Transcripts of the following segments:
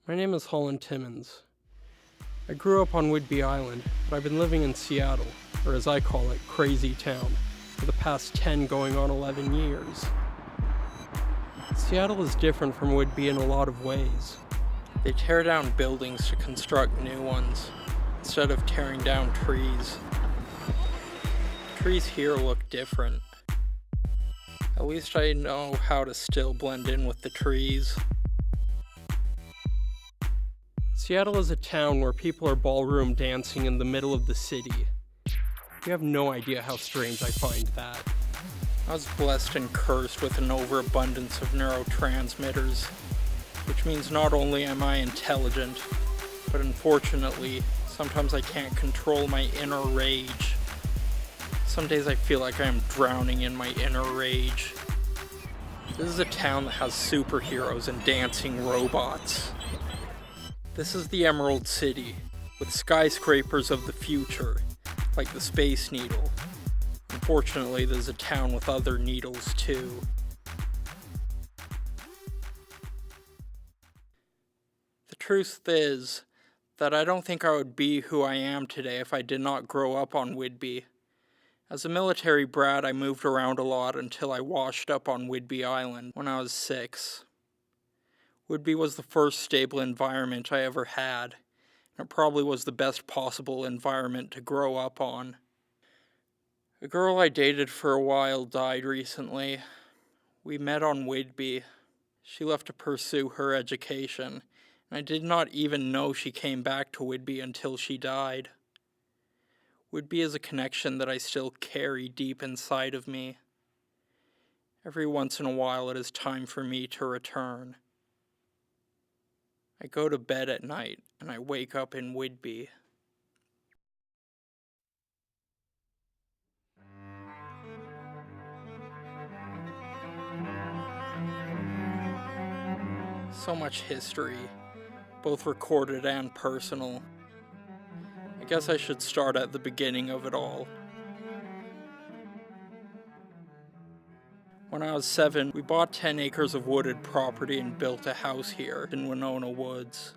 My name is Holland Timmons. I grew up on Whidbey Island, but I've been living in Seattle, or as I call it, Crazy Town, for the past 10 going on 11 years. Seattle is different from Whidbey in a lot of ways. They tear down buildings to construct new ones, instead of tearing down trees. The trees here look different. At least I know how to still blend in with the trees. Seattle is a town where people are ballroom dancing in the middle of the city. You have no idea how strange I find that. I was blessed and cursed with an overabundance of neurotransmitters, which means not only am I intelligent, but unfortunately, sometimes I can't control my inner rage. Some days I feel like I am drowning in my inner rage. This is a town that has superheroes and dancing robots. This is the Emerald City, with skyscrapers of the future, like the Space Needle. Unfortunately, there's a town with other needles too. The truth is that I don't think I would be who I am today if I did not grow up on Whidbey. As a military brat, I moved around a lot until I washed up on Whidbey Island when I was 6. Whidbey was the first stable environment I ever had, and it probably was the best possible environment to grow up on. A girl I dated for a while died recently. We met on Whidbey. She left to pursue her education, and I did not even know she came back to Whidbey until she died. Whidbey is a connection that I still carry deep inside of me. Every once in a while it is time for me to return. I go to bed at night, and I wake up in Whidbey. So much history, both recorded and personal. I guess I should start at the beginning of it all. When I was 7, we bought 10 acres of wooded property and built a house here in Winona Woods.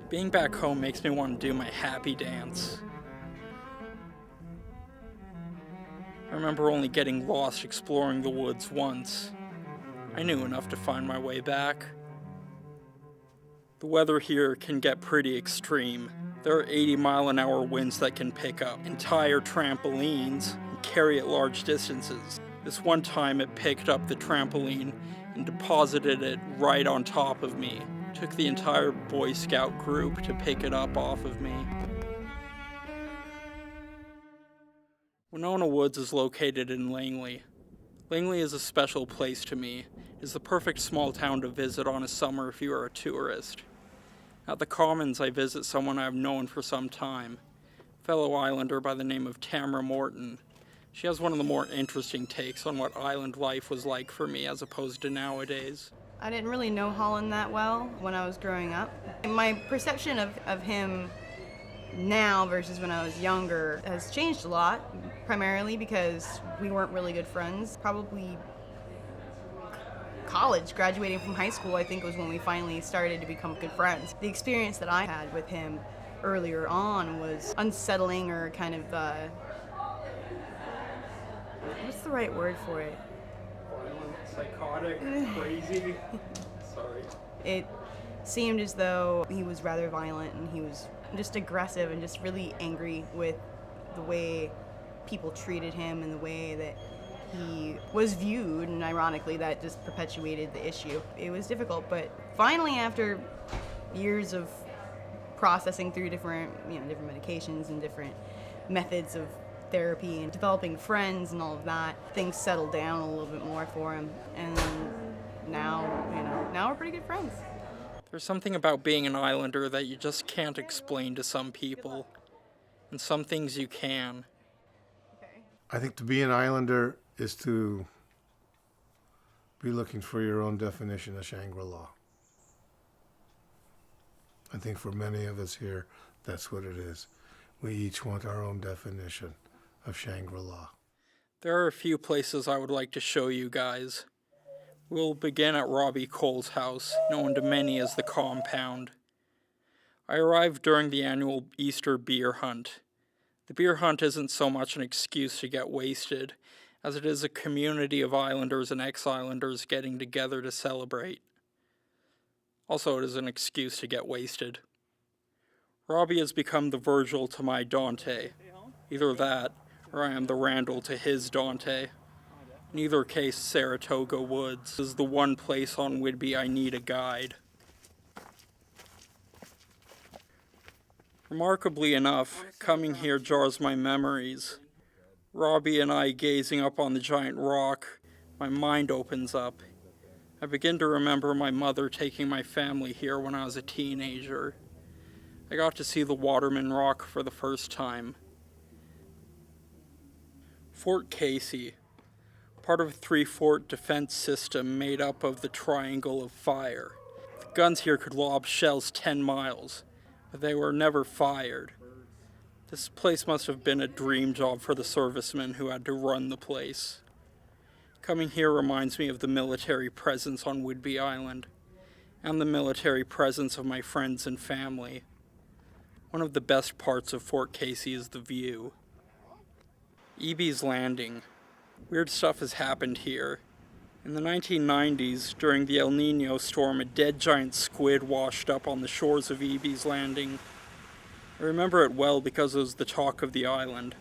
Being back home makes me want to do my happy dance. I remember only getting lost exploring the woods once. I knew enough to find my way back. The weather here can get pretty extreme. There are 80-mile-an-hour winds that can pick up entire trampolines and carry it large distances. This one time it picked up the trampoline and deposited it right on top of me. It took the entire Boy Scout group to pick it up off of me. Winona Woods is located in Langley. Langley is a special place to me. It is the perfect small town to visit on a summer if you are a tourist. At the Commons I visit someone I have known for some time, a fellow islander by the name of Tamara Morton. She has one of the more interesting takes on what island life was like for me as opposed to nowadays. I didn't really know Holland that well when I was growing up. My perception of him now versus when I was younger has changed a lot, primarily because we weren't really good friends. Probably college, graduating from high school, I think was when we finally started to become good friends. The experience that I had with him earlier on was unsettling, or kind of what's the right word for it? Violent, psychotic, crazy. Sorry. It seemed as though he was rather violent, and he was just aggressive and just really angry with the way people treated him and the way that he was viewed, and ironically that just perpetuated the issue. It was difficult, but finally after years of processing through different medications and different methods of therapy and developing friends and all of that, things settled down a little bit more for him, and now we're pretty good friends. There's something about being an islander that you just can't explain to some people, and some things you can. I think to be an islander is to be looking for your own definition of Shangri-La. I think for many of us here, that's what it is. We each want our own definition of Shangri-La. There are a few places I would like to show you guys. We'll begin at Robbie Cole's house, known to many as the Compound. I arrived during the annual Easter beer hunt. The beer hunt isn't so much an excuse to get wasted, as it is a community of islanders and ex-islanders getting together to celebrate. Also, it is an excuse to get wasted. Robbie has become the Virgil to my Dante. Either that, or I am the Randall to his Dante. In either case, Saratoga Woods is the one place on Whidbey I need a guide. Remarkably enough, coming here jars my memories. Robbie and I gazing up on the giant rock, my mind opens up. I begin to remember my mother taking my family here when I was a teenager. I got to see the Waterman Rock for the first time. Fort Casey, part of a three-fort defense system made up of the Triangle of Fire. The guns here could lob shells 10 miles, but they were never fired. This place must have been a dream job for the servicemen who had to run the place. Coming here reminds me of the military presence on Whidbey Island, and the military presence of my friends and family. One of the best parts of Fort Casey is the view. E.B.'s Landing. Weird stuff has happened here. In the 1990s, during the El Nino storm, a dead giant squid washed up on the shores of E.B.'s Landing. I remember it well because it was the talk of the island.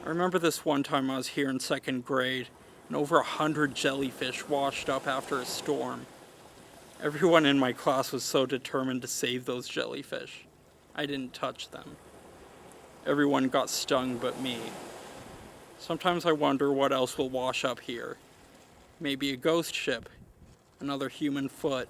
I remember this one time I was here in second grade, and over 100 jellyfish washed up after a storm. Everyone in my class was so determined to save those jellyfish. I didn't touch them. Everyone got stung but me. Sometimes I wonder what else will wash up here. Maybe a ghost ship, another human foot,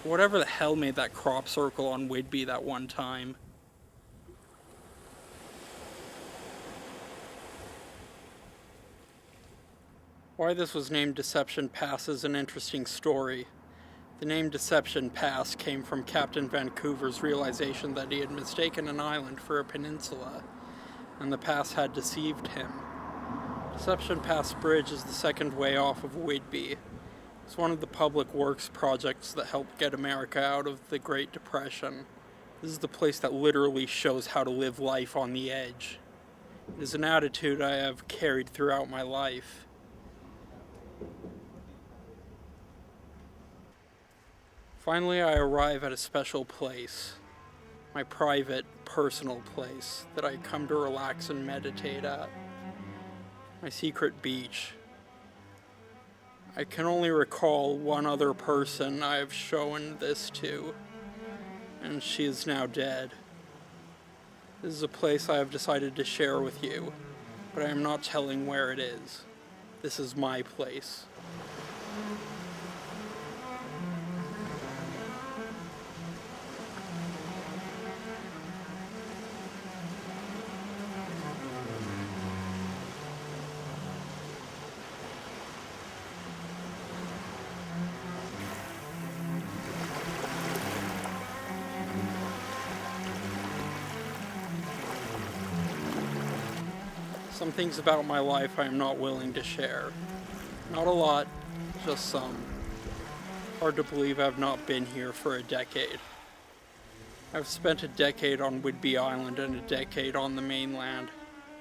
whatever the hell made that crop circle on Whidbey that one time. Why this was named Deception Pass is an interesting story. The name Deception Pass came from Captain Vancouver's realization that he had mistaken an island for a peninsula, and the pass had deceived him. Deception Pass Bridge is the second way off of Whidbey. It's one of the public works projects that helped get America out of the Great Depression. This is the place that literally shows how to live life on the edge. It is an attitude I have carried throughout my life. Finally, I arrive at a special place. My private, personal place that I come to relax and meditate at. My secret beach. I can only recall one other person I have shown this to, and she is now dead. This is a place I have decided to share with you, but I am not telling where it is. This is my place. Some things about my life I am not willing to share. Not a lot, just some. Hard to believe I've not been here for a decade. I've spent a decade on Whidbey Island and a decade on the mainland.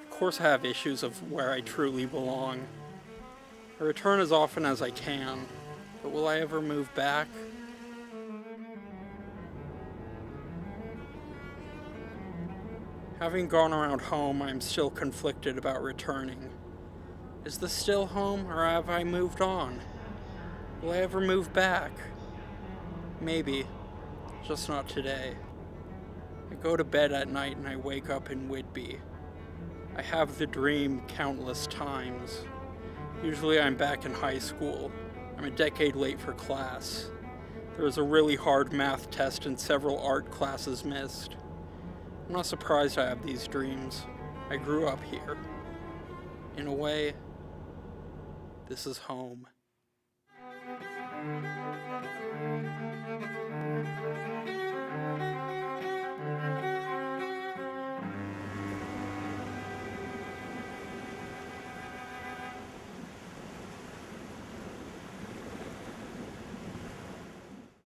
Of course I have issues of where I truly belong. I return as often as I can, but will I ever move back? Having gone around home, I am still conflicted about returning. Is this still home, or have I moved on? Will I ever move back? Maybe, just not today. I go to bed at night and I wake up in Whidbey. I have the dream countless times. Usually I'm back in high school. I'm a decade late for class. There was a really hard math test and several art classes missed. I'm not surprised I have these dreams. I grew up here. In a way, this is home.